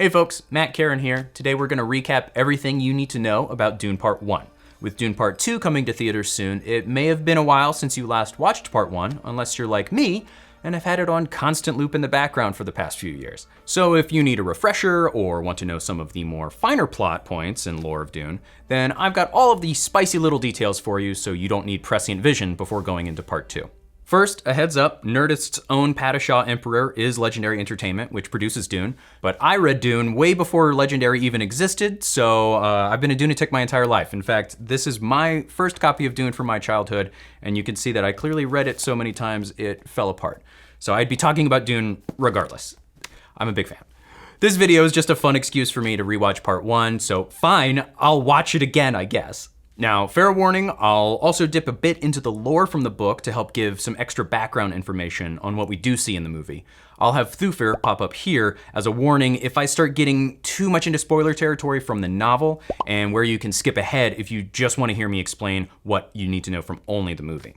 Hey folks, Matt Caron here. Today we're going to recap everything you need to know about Dune Part 1. With Dune Part 2 coming to theaters soon, it may have been a while since you last watched Part 1, unless you're like me and have had it on constant loop in the background for the past few years. So if you need a refresher or want to know some of the more finer plot points and lore of Dune, then I've got all of the spicy little details for you so you don't need prescient vision before going into Part 2. First, a heads up, Nerdist's own Padishah Emperor is Legendary Entertainment, which produces Dune, but I read Dune way before Legendary even existed, so I've been a Dunatic my entire life. In fact, this is my first copy of Dune from my childhood, and you can see that I clearly read it so many times it fell apart. So I'd be talking about Dune regardless. I'm a big fan. This video is just a fun excuse for me to rewatch Part 1, so fine, I'll watch it again, I guess. Now, fair warning, I'll also dip a bit into the lore from the book to help give some extra background information on what we do see in the movie. I'll have Thufir pop up here as a warning if I start getting too much into spoiler territory from the novel, and where you can skip ahead if you just want to hear me explain what you need to know from only the movie.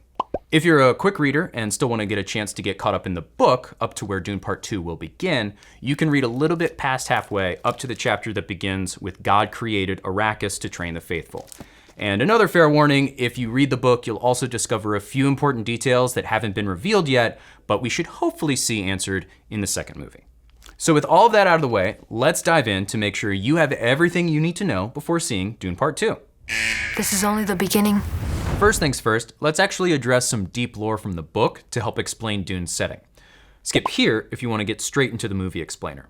If you're a quick reader and still want to get a chance to get caught up in the book, up to where Dune Part 2 will begin, you can read a little bit past halfway up to the chapter that begins with God created Arrakis to train the faithful. And another fair warning, if you read the book, you'll also discover a few important details that haven't been revealed yet, but we should hopefully see answered in the second movie. So with all of that out of the way, let's dive in to make sure you have everything you need to know before seeing Dune Part 2. This is only the beginning. First things first, let's actually address some deep lore from the book to help explain Dune's setting. Skip here if you want to get straight into the movie explainer.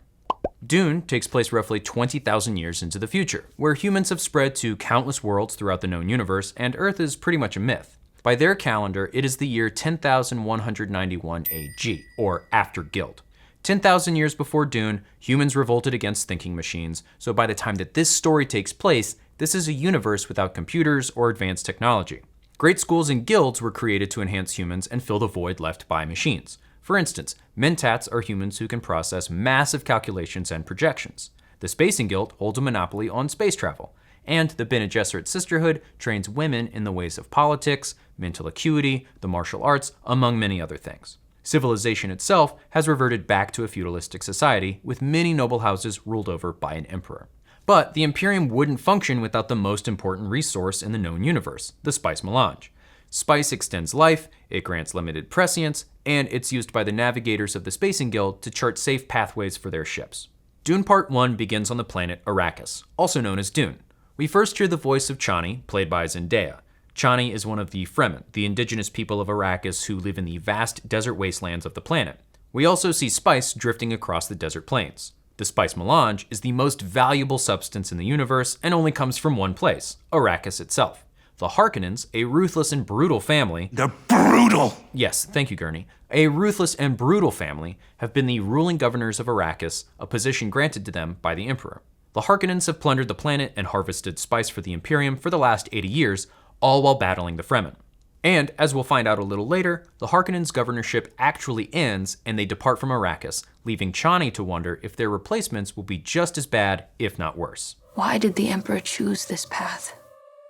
Dune takes place roughly 20,000 years into the future, where humans have spread to countless worlds throughout the known universe, and Earth is pretty much a myth. By their calendar, it is the year 10,191 AG, or after Guild. 10,000 years before Dune, humans revolted against thinking machines, so by the time that this story takes place, this is a universe without computers or advanced technology. Great schools and guilds were created to enhance humans and fill the void left by machines. For instance, Mentats are humans who can process massive calculations and projections. The Spacing Guild holds a monopoly on space travel. And the Bene Gesserit Sisterhood trains women in the ways of politics, mental acuity, the martial arts, among many other things. Civilization itself has reverted back to a feudalistic society, with many noble houses ruled over by an emperor. But the Imperium wouldn't function without the most important resource in the known universe, the spice melange. Spice extends life, it grants limited prescience, and it's used by the navigators of the Spacing Guild to chart safe pathways for their ships. Dune Part 1 begins on the planet Arrakis, also known as Dune. We first hear the voice of Chani, played by Zendaya. Chani is one of the Fremen, the indigenous people of Arrakis who live in the vast desert wastelands of the planet. We also see spice drifting across the desert plains. The spice melange is the most valuable substance in the universe and only comes from one place, Arrakis itself. The Harkonnens, a ruthless and brutal family— They're brutal! Yes, thank you, Gurney. A ruthless and brutal family have been the ruling governors of Arrakis, a position granted to them by the Emperor. The Harkonnens have plundered the planet and harvested spice for the Imperium for the last 80 years, all while battling the Fremen. And, as we'll find out a little later, the Harkonnens' governorship actually ends and they depart from Arrakis, leaving Chani to wonder if their replacements will be just as bad, if not worse. Why did the Emperor choose this path?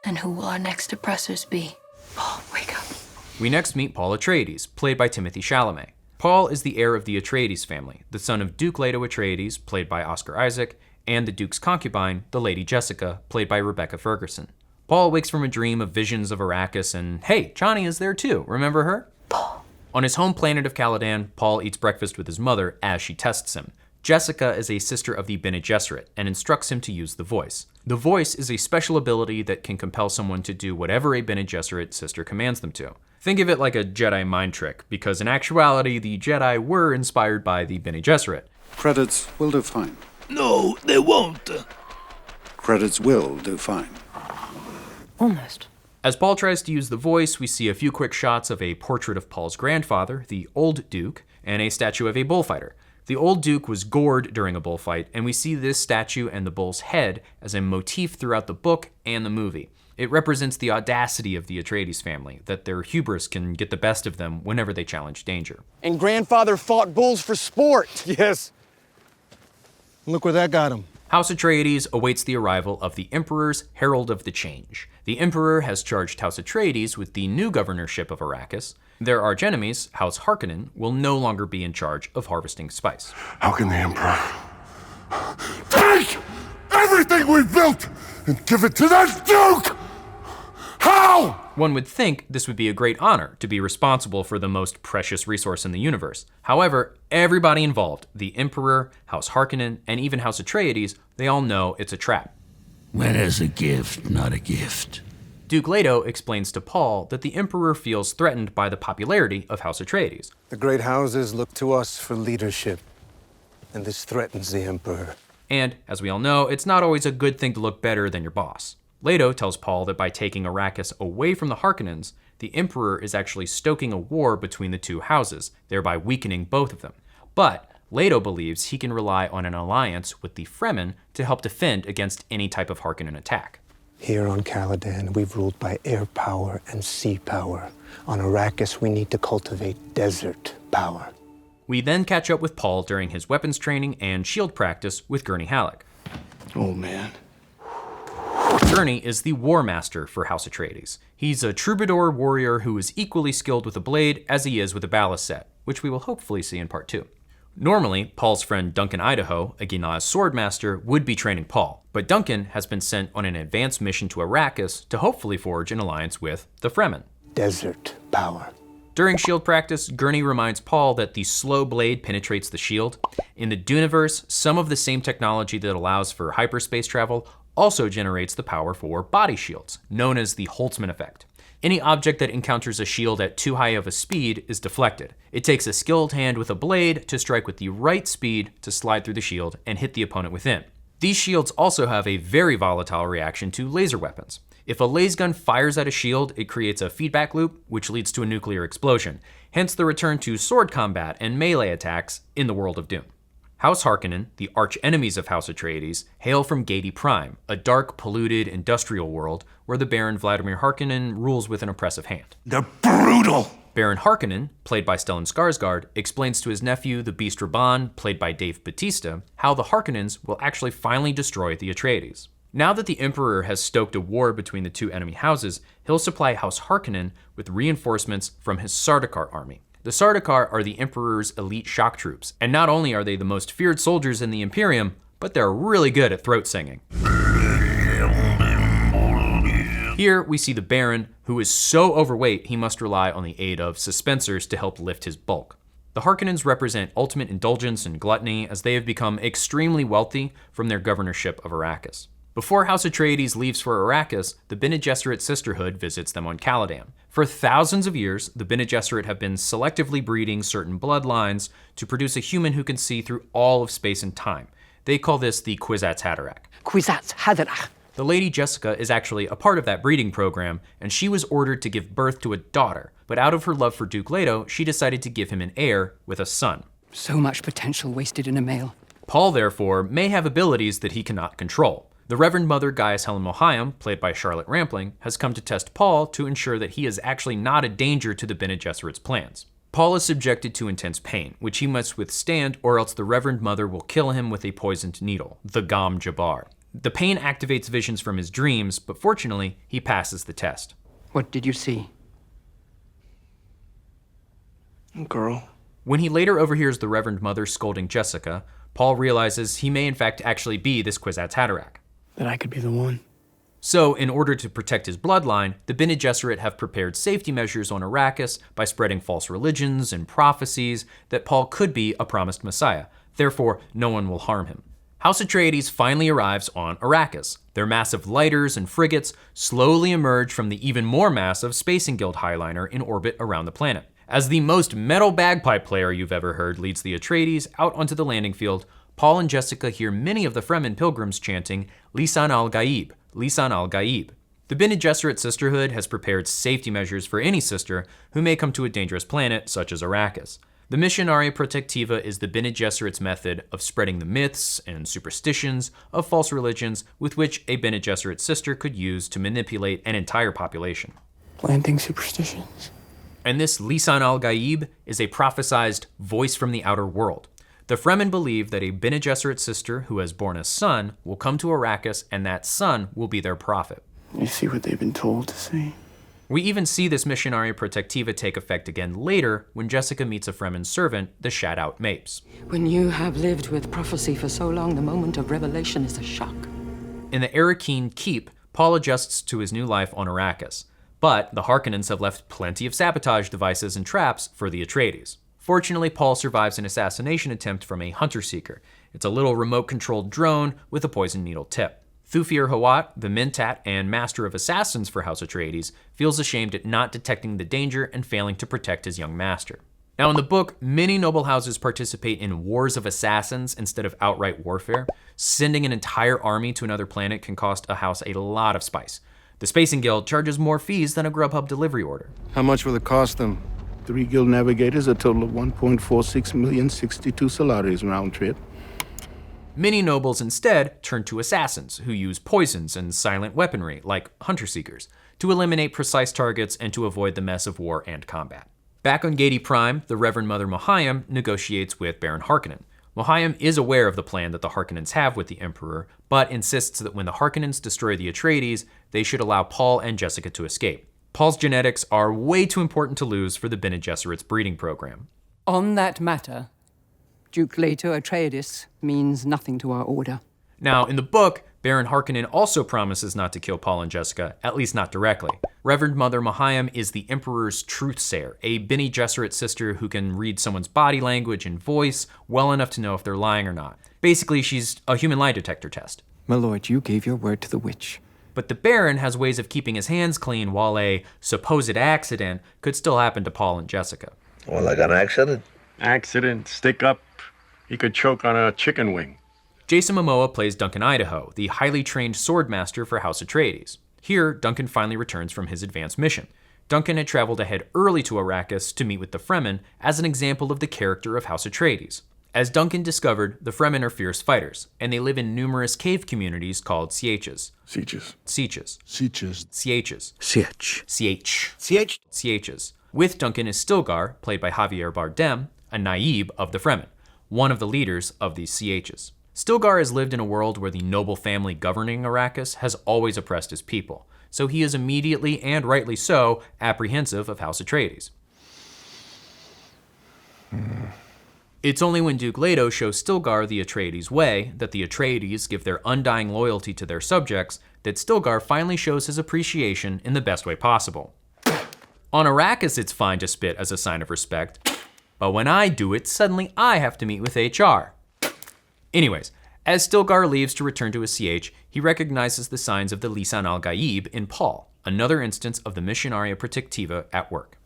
And who will our next oppressors be? Paul, wake up. We next meet Paul Atreides, played by Timothée Chalamet. Paul is the heir of the Atreides family, the son of Duke Leto Atreides, played by Oscar Isaac, and the Duke's concubine, the Lady Jessica, played by Rebecca Ferguson. Paul wakes from a dream of visions of Arrakis, and hey, Chani is there too, remember her? Paul. On his home planet of Caladan, Paul eats breakfast with his mother as she tests him. Jessica is a sister of the Bene Gesserit and instructs him to use the voice. The voice is a special ability that can compel someone to do whatever a Bene Gesserit sister commands them to. Think of it like a Jedi mind trick, because in actuality, the Jedi were inspired by the Bene Gesserit. Credits will do fine. No, they won't. Credits will do fine. Almost. As Paul tries to use the voice, we see a few quick shots of a portrait of Paul's grandfather, the Old Duke, and a statue of a bullfighter. The Old Duke was gored during a bullfight, and we see this statue and the bull's head as a motif throughout the book and the movie. It represents the audacity of the Atreides family, that their hubris can get the best of them whenever they challenge danger. And grandfather fought bulls for sport. Yes. Look where that got him. House Atreides awaits the arrival of the Emperor's Herald of the Change. The Emperor has charged House Atreides with the new governorship of Arrakis. Their archenemies, House Harkonnen, will no longer be in charge of harvesting spice. How can the Emperor Take everything we've built and give it to that Duke! How? One would think this would be a great honor to be responsible for the most precious resource in the universe. However, everybody involved, the Emperor, House Harkonnen, and even House Atreides, they all know it's a trap. When is a gift not a gift? Duke Leto explains to Paul that the Emperor feels threatened by the popularity of House Atreides. The great houses look to us for leadership, and this threatens the Emperor. And, as we all know, it's not always a good thing to look better than your boss. Leto tells Paul that by taking Arrakis away from the Harkonnens, the Emperor is actually stoking a war between the two houses, thereby weakening both of them. But Leto believes he can rely on an alliance with the Fremen to help defend against any type of Harkonnen attack. Here on Caladan, we've ruled by air power and sea power. On Arrakis, we need to cultivate desert power. We then catch up with Paul during his weapons training and shield practice with Gurney Halleck. Oh, man. Gurney is the War Master for House Atreides. He's a troubadour warrior who is equally skilled with a blade as he is with a ballast set, which we will hopefully see in part 2. Normally, Paul's friend Duncan Idaho, a Ginaz swordmaster, would be training Paul, but Duncan has been sent on an advanced mission to Arrakis to hopefully forge an alliance with the Fremen. Desert power. During shield practice, Gurney reminds Paul that the slow blade penetrates the shield. In the Duneverse, some of the same technology that allows for hyperspace travel also generates the power for body shields, known as the Holtzman effect. Any object that encounters a shield at too high of a speed is deflected. It takes a skilled hand with a blade to strike with the right speed to slide through the shield and hit the opponent within. These shields also have a very volatile reaction to laser weapons. If a lasgun fires at a shield, it creates a feedback loop, which leads to a nuclear explosion, hence the return to sword combat and melee attacks in the world of Dune. House Harkonnen, the arch-enemies of House Atreides, hail from Gedi Prime, a dark, polluted, industrial world where the Baron Vladimir Harkonnen rules with an oppressive hand. They're brutal! Baron Harkonnen, played by Stellan Skarsgård, explains to his nephew, the Beast Raban, played by Dave Bautista, how the Harkonnens will actually finally destroy the Atreides. Now that the Emperor has stoked a war between the two enemy houses, he'll supply House Harkonnen with reinforcements from his Sardaukar army. The Sardaukar are the Emperor's elite shock troops, and not only are they the most feared soldiers in the Imperium, but they're really good at throat singing. Here we see the Baron, who is so overweight he must rely on the aid of suspensors to help lift his bulk. The Harkonnens represent ultimate indulgence and gluttony as they have become extremely wealthy from their governorship of Arrakis. Before House Atreides leaves for Arrakis, the Bene Gesserit sisterhood visits them on Caladan. For thousands of years, the Bene Gesserit have been selectively breeding certain bloodlines to produce a human who can see through all of space and time. They call this the Kwisatz Haderach. Kwisatz Haderach. The Lady Jessica is actually a part of that breeding program, and she was ordered to give birth to a daughter, but out of her love for Duke Leto, she decided to give him an heir with a son. So much potential wasted in a male. Paul, therefore, may have abilities that he cannot control. The Reverend Mother Gaius Helen Mohiam, played by Charlotte Rampling, has come to test Paul to ensure that he is actually not a danger to the Bene Gesserit's plans. Paul is subjected to intense pain, which he must withstand or else the Reverend Mother will kill him with a poisoned needle, the Gam Jabbar. The pain activates visions from his dreams, but fortunately, he passes the test. What did you see? Girl. When he later overhears the Reverend Mother scolding Jessica, Paul realizes he may in fact actually be this Kwisatz Haderach. That I could be the one. So, in order to protect his bloodline, the Bene Gesserit have prepared safety measures on Arrakis by spreading false religions and prophecies that Paul could be a promised Messiah. Therefore, no one will harm him. House Atreides finally arrives on Arrakis. Their massive lighters and frigates slowly emerge from the even more massive Spacing Guild Highliner in orbit around the planet. As the most metal bagpipe player you've ever heard leads the Atreides out onto the landing field, Paul and Jessica hear many of the Fremen pilgrims chanting, Lisan al-Gaib, Lisan al-Gaib. The Bene Gesserit Sisterhood has prepared safety measures for any sister who may come to a dangerous planet such as Arrakis. The Missionaria Protectiva is the Bene Gesserit's method of spreading the myths and superstitions of false religions with which a Bene Gesserit sister could use to manipulate an entire population. Planting superstitions. And this Lisan al-Gaib is a prophesized voice from the outer world. The Fremen believe that a Bene Gesserit sister who has borne a son will come to Arrakis and that son will be their prophet. You see what they've been told to see? We even see this Missionaria Protectiva take effect again later when Jessica meets a Fremen servant, the Shadout Mapes. When you have lived with prophecy for so long, the moment of revelation is a shock. In the Arrakeen Keep, Paul adjusts to his new life on Arrakis, but the Harkonnens have left plenty of sabotage devices and traps for the Atreides. Fortunately, Paul survives an assassination attempt from a Hunter Seeker. It's a little remote-controlled drone with a poison needle tip. Thufir Hawat, the Mentat and Master of Assassins for House Atreides, feels ashamed at not detecting the danger and failing to protect his young master. Now in the book, many noble houses participate in wars of assassins instead of outright warfare. Sending an entire army to another planet can cost a house a lot of spice. The Spacing Guild charges more fees than a Grubhub delivery order. How much will it cost them? 3 guild navigators, a total of 1.46 million, 62 salaries round trip. Many nobles instead turn to assassins, who use poisons and silent weaponry, like Hunter Seekers, to eliminate precise targets and to avoid the mess of war and combat. Back on Gedi Prime, the Reverend Mother Mohiam negotiates with Baron Harkonnen. Mohiam is aware of the plan that the Harkonnens have with the Emperor, but insists that when the Harkonnens destroy the Atreides, they should allow Paul and Jessica to escape. Paul's genetics are way too important to lose for the Bene Gesserit's breeding program. On that matter, Duke Leto Atreides means nothing to our order. Now, in the book, Baron Harkonnen also promises not to kill Paul and Jessica, at least not directly. Reverend Mother Mohiam is the Emperor's truthsayer, a Bene Gesserit sister who can read someone's body language and voice well enough to know if they're lying or not. Basically, she's a human lie detector test. My lord, you gave your word to the witch. But the Baron has ways of keeping his hands clean while a supposed accident could still happen to Paul and Jessica. Well, like an accident? Accident, stick up. He could choke on a chicken wing. Jason Momoa plays Duncan Idaho, the highly trained swordmaster for House Atreides. Here, Duncan finally returns from his advanced mission. Duncan had traveled ahead early to Arrakis to meet with the Fremen as an example of the character of House Atreides. As Duncan discovered, the Fremen are fierce fighters, and they live in numerous cave communities called Sieches. Sieches. Sieches. Sieches. Sieches. Sietch. Sietch. Sietch. Sieches. With Duncan is Stilgar, played by Javier Bardem, a Naib of the Fremen, one of the leaders of these Sieches. Stilgar has lived in a world where the noble family governing Arrakis has always oppressed his people, so he is immediately, and rightly so, apprehensive of House Atreides. It's only when Duke Leto shows Stilgar the Atreides way, that the Atreides give their undying loyalty to their subjects, that Stilgar finally shows his appreciation in the best way possible. On Arrakis, it's fine to spit as a sign of respect, but when I do it, suddenly I have to meet with HR. Anyways, as Stilgar leaves to return to his CH, he recognizes the signs of the Lisan al-Gaib in Paul, another instance of the Missionaria Protectiva at work.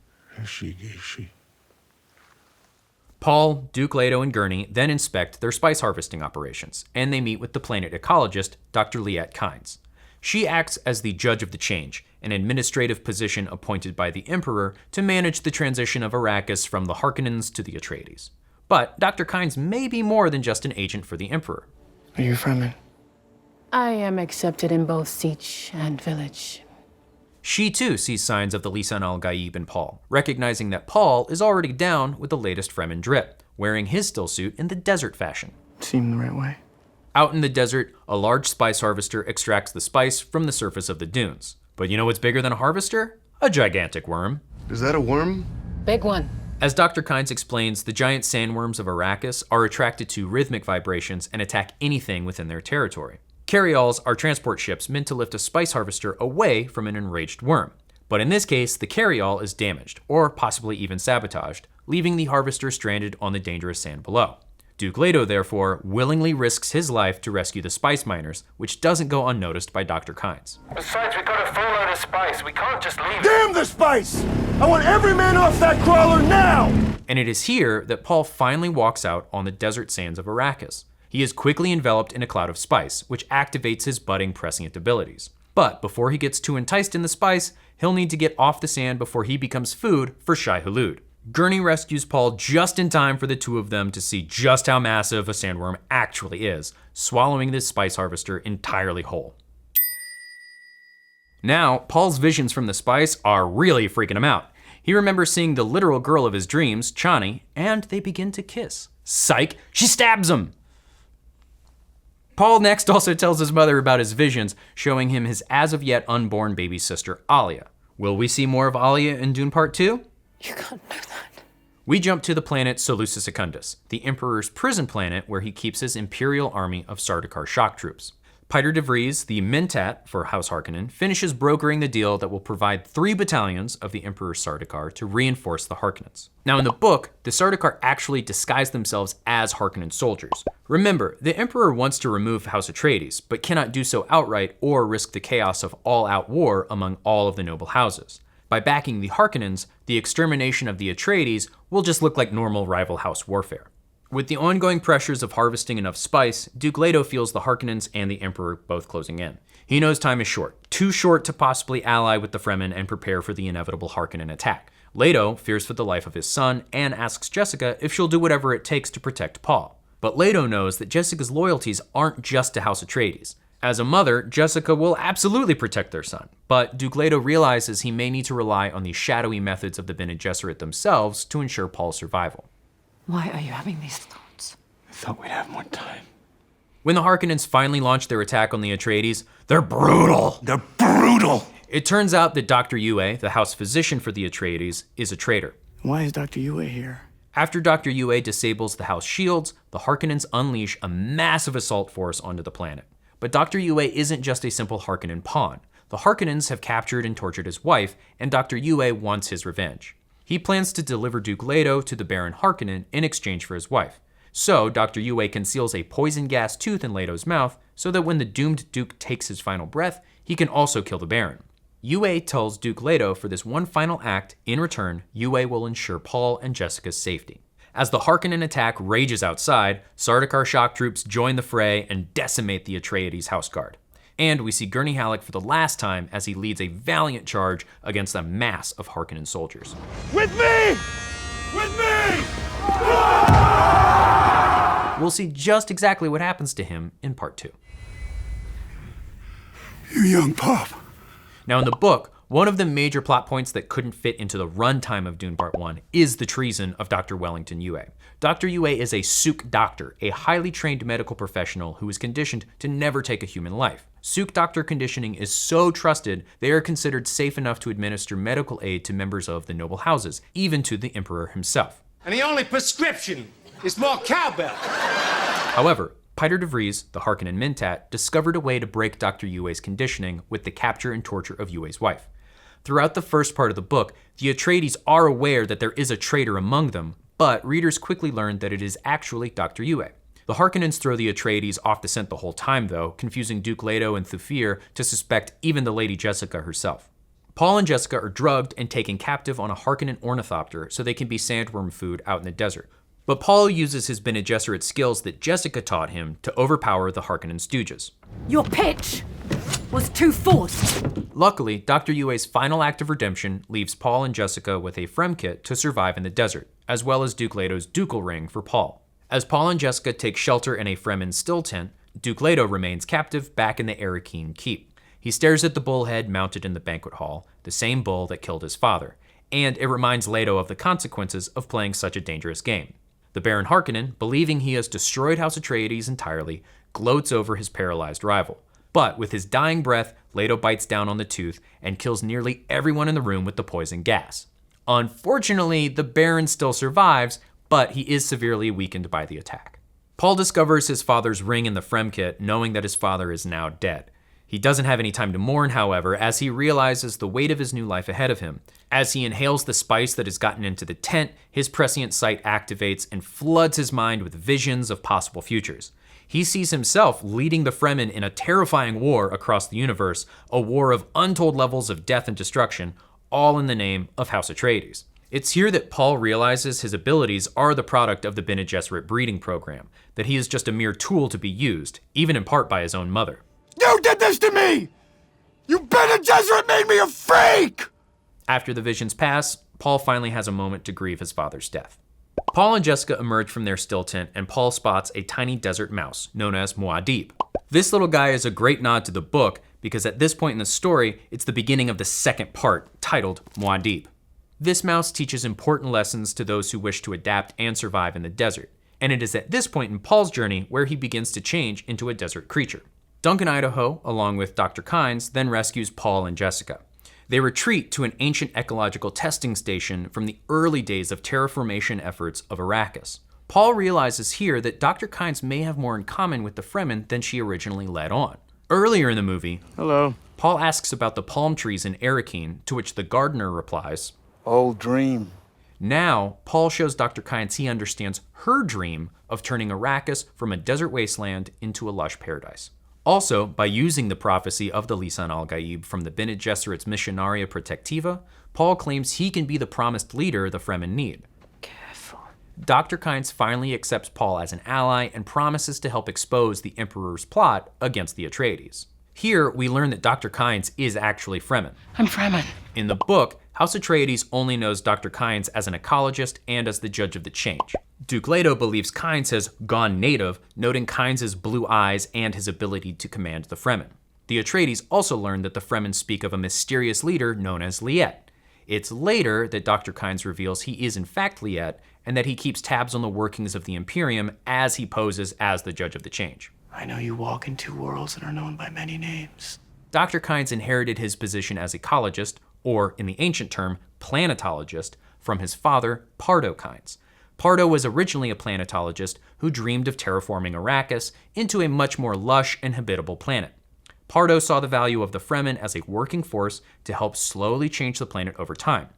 Paul, Duke Leto, and Gurney then inspect their spice harvesting operations, and they meet with the planet ecologist, Dr. Liet Kynes. She acts as the judge of the change, an administrative position appointed by the Emperor to manage the transition of Arrakis from the Harkonnens to the Atreides. But Dr. Kynes may be more than just an agent for the Emperor. Are you Fremen? I am accepted in both siege and village. She too sees signs of the Lisan al-Gaib in Paul, recognizing that Paul is already down with the latest Fremen drip, wearing his stillsuit in the desert fashion. Seemed the right way. Out in the desert, a large spice harvester extracts the spice from the surface of the dunes. But you know what's bigger than a harvester? A gigantic worm. Is that a worm? Big one. As Dr. Kynes explains, the giant sandworms of Arrakis are attracted to rhythmic vibrations and attack anything within their territory. Carryalls are transport ships meant to lift a spice harvester away from an enraged worm. But in this case, the carryall is damaged, or possibly even sabotaged, leaving the harvester stranded on the dangerous sand below. Duke Leto, therefore, willingly risks his life to rescue the spice miners, which doesn't go unnoticed by Dr. Kynes. Besides, we got a full load of spice. We can't just leave it. Damn the spice! I want every man off that crawler now! And it is here that Paul finally walks out on the desert sands of Arrakis. He is quickly enveloped in a cloud of spice, which activates his budding prescient abilities. But before he gets too enticed in the spice, he'll need to get off the sand before he becomes food for Shai Hulud. Gurney rescues Paul just in time for the two of them to see just how massive a sandworm actually is, swallowing this spice harvester entirely whole. Now, Paul's visions from the spice are really freaking him out. He remembers seeing the literal girl of his dreams, Chani, and they begin to kiss. Psych, she stabs him! Paul next also tells his mother about his visions, showing him his as of yet unborn baby sister, Alia. Will we see more of Alia in Dune Part 2? You can't know that. We jump to the planet Seleucus Secundus, the Emperor's prison planet where he keeps his Imperial army of Sardaukar shock troops. Piter de Vries, the Mentat for House Harkonnen, finishes brokering the deal that will provide 3 battalions of the Emperor's Sardaukar to reinforce the Harkonnens. Now in the book, the Sardaukar actually disguise themselves as Harkonnen soldiers. Remember, the Emperor wants to remove House Atreides, but cannot do so outright or risk the chaos of all-out war among all of the noble houses. By backing the Harkonnens, the extermination of the Atreides will just look like normal rival house warfare. With the ongoing pressures of harvesting enough spice, Duke Leto feels the Harkonnens and the Emperor both closing in. He knows time is short, too short to possibly ally with the Fremen and prepare for the inevitable Harkonnen attack. Leto fears for the life of his son and asks Jessica if she'll do whatever it takes to protect Paul. But Leto knows that Jessica's loyalties aren't just to House Atreides. As a mother, Jessica will absolutely protect their son, but Duke Leto realizes he may need to rely on the shadowy methods of the Bene Gesserit themselves to ensure Paul's survival. Why are you having these thoughts? I thought we'd have more time. When the Harkonnens finally launch their attack on the Atreides, they're brutal. They're brutal. It turns out that Dr. Yue, the house physician for the Atreides, is a traitor. Why is Dr. Yue here? After Dr. Yue disables the house shields, the Harkonnens unleash a massive assault force onto the planet. But Dr. Yue isn't just a simple Harkonnen pawn. The Harkonnens have captured and tortured his wife, and Dr. Yue wants his revenge. He plans to deliver Duke Leto to the Baron Harkonnen in exchange for his wife. So Dr. Yue conceals a poison gas tooth in Leto's mouth so that when the doomed Duke takes his final breath, he can also kill the Baron. Yue tells Duke Leto for this one final act, in return, Yue will ensure Paul and Jessica's safety. As the Harkonnen attack rages outside, Sardaukar shock troops join the fray and decimate the Atreides house guard. And we see Gurney Halleck for the last time as he leads a valiant charge against a mass of Harkonnen soldiers. With me! With me! We'll see just exactly what happens to him in Part 2. You young pup. Now in the book, one of the major plot points that couldn't fit into the runtime of Dune Part 1 is the treason of Dr. Wellington Yue. Dr. Yue is a Suk doctor, a highly trained medical professional who is conditioned to never take a human life. Suk doctor conditioning is so trusted, they are considered safe enough to administer medical aid to members of the noble houses, even to the Emperor himself. And the only prescription is more cowbell. However, Piter de Vries, the Harkonnen Mentat, discovered a way to break Dr. Yue's conditioning with the capture and torture of Yue's wife. Throughout the first part of the book, the Atreides are aware that there is a traitor among them, but readers quickly learn that it is actually Dr. Yue. The Harkonnens throw the Atreides off the scent the whole time though, confusing Duke Leto and Thufir to suspect even the Lady Jessica herself. Paul and Jessica are drugged and taken captive on a Harkonnen ornithopter so they can be sandworm food out in the desert. But Paul uses his Bene Gesserit skills that Jessica taught him to overpower the Harkonnen stooges. Your pitch was too forced. Luckily, Dr. Yue's final act of redemption leaves Paul and Jessica with a Frem kit to survive in the desert, as well as Duke Leto's ducal ring for Paul. As Paul and Jessica take shelter in a Fremen still tent, Duke Leto remains captive back in the Arrakeen keep. He stares at the bullhead mounted in the banquet hall, the same bull that killed his father, and it reminds Leto of the consequences of playing such a dangerous game. The Baron Harkonnen, believing he has destroyed House Atreides entirely, gloats over his paralyzed rival. But with his dying breath, Leto bites down on the tooth and kills nearly everyone in the room with the poison gas. Unfortunately, the Baron still survives, but he is severely weakened by the attack. Paul discovers his father's ring in the Frem kit, knowing that his father is now dead. He doesn't have any time to mourn, however, as he realizes the weight of his new life ahead of him. As he inhales the spice that has gotten into the tent, his prescient sight activates and floods his mind with visions of possible futures. He sees himself leading the Fremen in a terrifying war across the universe, a war of untold levels of death and destruction, all in the name of House Atreides. It's here that Paul realizes his abilities are the product of the Bene Gesserit breeding program, that he is just a mere tool to be used, even in part by his own mother. You did this to me! You Bene Gesserit made me a freak! After the visions pass, Paul finally has a moment to grieve his father's death. Paul and Jessica emerge from their still tent, and Paul spots a tiny desert mouse known as Muad'Dib. This little guy is a great nod to the book because at this point in the story, it's the beginning of the second part, titled Muad'Dib. This mouse teaches important lessons to those who wish to adapt and survive in the desert, and it is at this point in Paul's journey where he begins to change into a desert creature. Duncan Idaho, along with Dr. Kynes, then rescues Paul and Jessica. They retreat to an ancient ecological testing station from the early days of terraformation efforts of Arrakis. Paul realizes here that Dr. Kynes may have more in common with the Fremen than she originally let on. Earlier in the movie, Hello. Paul asks about the palm trees in Arrakeen, to which the gardener replies, Old dream. Now, Paul shows Dr. Kynes he understands her dream of turning Arrakis from a desert wasteland into a lush paradise. Also, by using the prophecy of the Lisan al-Gaib from the Bene Gesserit's Missionaria Protectiva, Paul claims he can be the promised leader the Fremen need. Dr. Kynes finally accepts Paul as an ally and promises to help expose the Emperor's plot against the Atreides. Here, we learn that Dr. Kynes is actually Fremen. I'm Fremen. In the book, House Atreides only knows Dr. Kynes as an ecologist and as the judge of the change. Duke Leto believes Kynes has gone native, noting Kynes' blue eyes and his ability to command the Fremen. The Atreides also learn that the Fremen speak of a mysterious leader known as Liet. It's later that Dr. Kynes reveals he is in fact Liet, and that he keeps tabs on the workings of the Imperium as he poses as the judge of the change. I know you walk in two worlds and are known by many names. Dr. Kynes inherited his position as ecologist, or in the ancient term, planetologist, from his father, Pardo Kynes. Pardo was originally a planetologist who dreamed of terraforming Arrakis into a much more lush and habitable planet. Pardo saw the value of the Fremen as a working force to help slowly change the planet over time.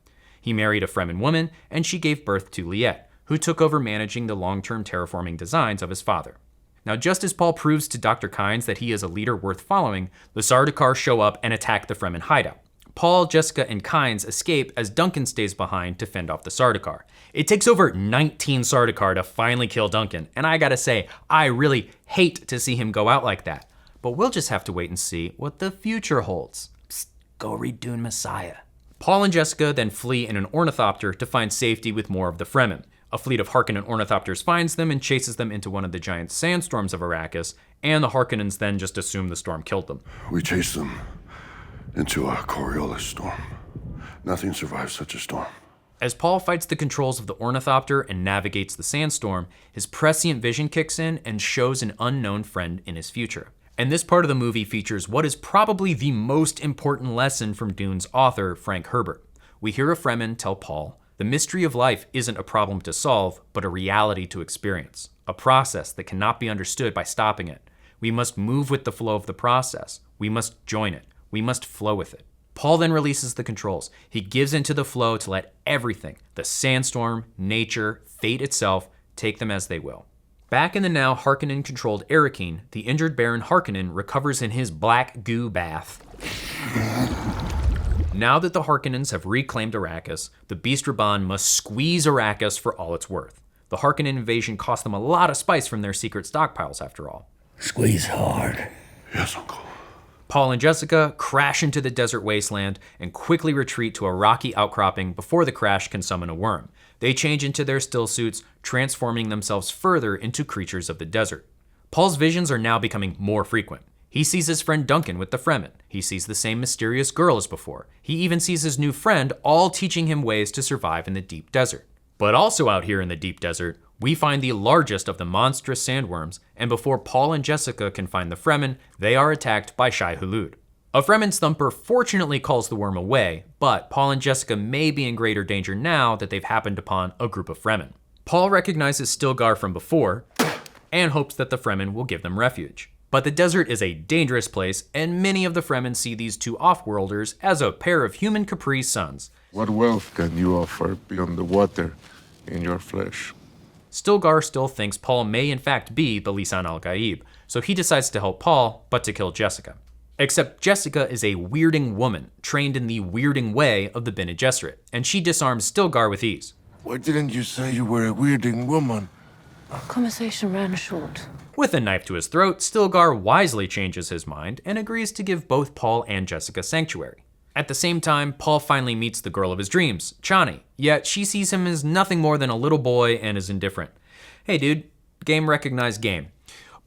He married a Fremen woman, and she gave birth to Liet, who took over managing the long-term terraforming designs of his father. Now, just as Paul proves to Dr. Kynes that he is a leader worth following, the Sardaukar show up and attack the Fremen hideout. Paul, Jessica, and Kynes escape as Duncan stays behind to fend off the Sardaukar. It takes over 19 Sardaukar to finally kill Duncan, and I gotta say, I really hate to see him go out like that. But we'll just have to wait and see what the future holds. Psst, go read Dune Messiah. Paul and Jessica then flee in an ornithopter to find safety with more of the Fremen. A fleet of Harkonnen ornithopters finds them and chases them into one of the giant sandstorms of Arrakis, and the Harkonnens then just assume the storm killed them. We chase them into a Coriolis storm. Nothing survives such a storm. As Paul fights the controls of the ornithopter and navigates the sandstorm, his prescient vision kicks in and shows an unknown friend in his future. And this part of the movie features what is probably the most important lesson from Dune's author, Frank Herbert. We hear a Fremen tell Paul, the mystery of life isn't a problem to solve, but a reality to experience, a process that cannot be understood by stopping it. We must move with the flow of the process. We must join it. We must flow with it. Paul then releases the controls. He gives into the flow to let everything, the sandstorm, nature, fate itself, take them as they will. Back in the now Harkonnen-controlled Arrakeen, the injured Baron Harkonnen recovers in his black goo bath. Now that the Harkonnens have reclaimed Arrakis, the Beast Raban must squeeze Arrakis for all it's worth. The Harkonnen invasion cost them a lot of spice from their secret stockpiles, after all. Squeeze hard. Yes, Uncle. Paul and Jessica crash into the desert wasteland and quickly retreat to a rocky outcropping before the crash can summon a worm. They change into their still suits, transforming themselves further into creatures of the desert. Paul's visions are now becoming more frequent. He sees his friend Duncan with the Fremen. He sees the same mysterious girl as before. He even sees his new friend, all teaching him ways to survive in the deep desert. But also out here in the deep desert, we find the largest of the monstrous sandworms, and before Paul and Jessica can find the Fremen, they are attacked by Shai Hulud. A Fremen's thumper fortunately calls the worm away, but Paul and Jessica may be in greater danger now that they've happened upon a group of Fremen. Paul recognizes Stilgar from before, and hopes that the Fremen will give them refuge. But the desert is a dangerous place, and many of the Fremen see these two off-worlders as a pair of human Capri Suns. What wealth can you offer beyond the water in your flesh? Stilgar still thinks Paul may in fact be the Lisan al-Gaib, so he decides to help Paul, but to kill Jessica. Except Jessica is a weirding woman, trained in the weirding way of the Bene Gesserit, and she disarms Stilgar with ease. Why didn't you say you were a weirding woman? Our conversation ran short. With a knife to his throat, Stilgar wisely changes his mind and agrees to give both Paul and Jessica sanctuary. At the same time, Paul finally meets the girl of his dreams, Chani, yet she sees him as nothing more than a little boy and is indifferent. Hey dude, game recognized game.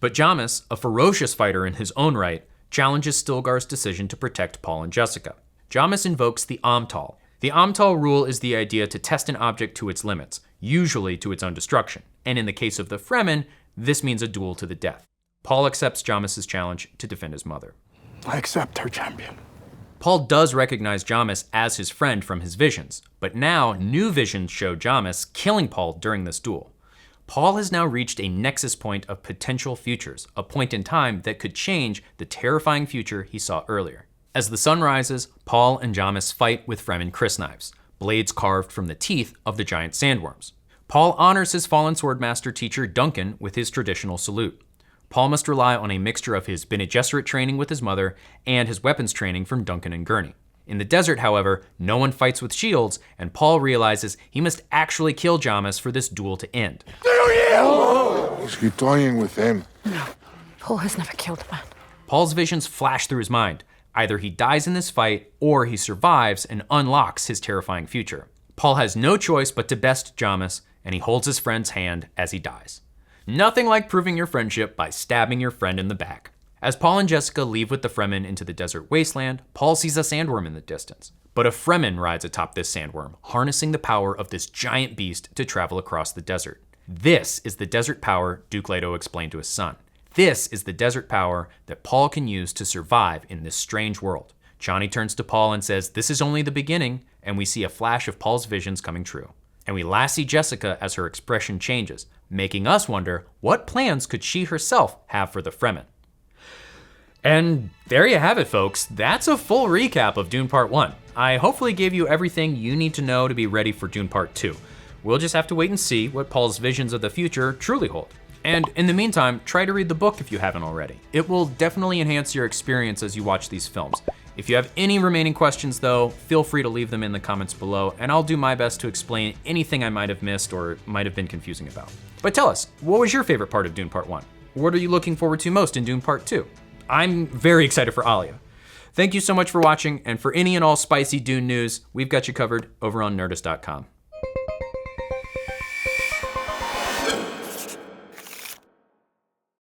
But Jamis, a ferocious fighter in his own right, challenges Stilgar's decision to protect Paul and Jessica. Jamis invokes the Amtal. The Amtal rule is the idea to test an object to its limits, usually to its own destruction, and in the case of the Fremen, this means a duel to the death. Paul accepts Jamis's challenge to defend his mother. I accept her, champion. Paul does recognize Jamis as his friend from his visions, but now new visions show Jamis killing Paul during this duel. Paul has now reached a nexus point of potential futures, a point in time that could change the terrifying future he saw earlier. As the sun rises, Paul and Jamis fight with Fremen crysknives, blades carved from the teeth of the giant sandworms. Paul honors his fallen swordmaster teacher Duncan with his traditional salute. Paul must rely on a mixture of his Bene Gesserit training with his mother and his weapons training from Duncan and Gurney. In the desert, however, no one fights with shields, and Paul realizes he must actually kill Jamis for this duel to end. Is he toying with him? No, Paul has never killed a man. Paul's visions flash through his mind. Either he dies in this fight, or he survives and unlocks his terrifying future. Paul has no choice but to best Jamis, and he holds his friend's hand as he dies. Nothing like proving your friendship by stabbing your friend in the back. As Paul and Jessica leave with the Fremen into the desert wasteland, Paul sees a sandworm in the distance. But a Fremen rides atop this sandworm, harnessing the power of this giant beast to travel across the desert. This is the desert power Duke Leto explained to his son. This is the desert power that Paul can use to survive in this strange world. Chani turns to Paul and says, "This is only the beginning," and we see a flash of Paul's visions coming true. And we last see Jessica as her expression changes, making us wonder what plans could she herself have for the Fremen. And there you have it, folks. That's a full recap of Dune Part 1. I hopefully gave you everything you need to know to be ready for Dune Part 2. We'll just have to wait and see what Paul's visions of the future truly hold. And in the meantime, try to read the book if you haven't already. It will definitely enhance your experience as you watch these films. If you have any remaining questions though, feel free to leave them in the comments below, and I'll do my best to explain anything I might have missed or might have been confusing about. But tell us, what was your favorite part of Dune Part 1? What are you looking forward to most in Dune Part 2? I'm very excited for Alia. Thank you so much for watching, and for any and all spicy Dune news, we've got you covered over on Nerdist.com.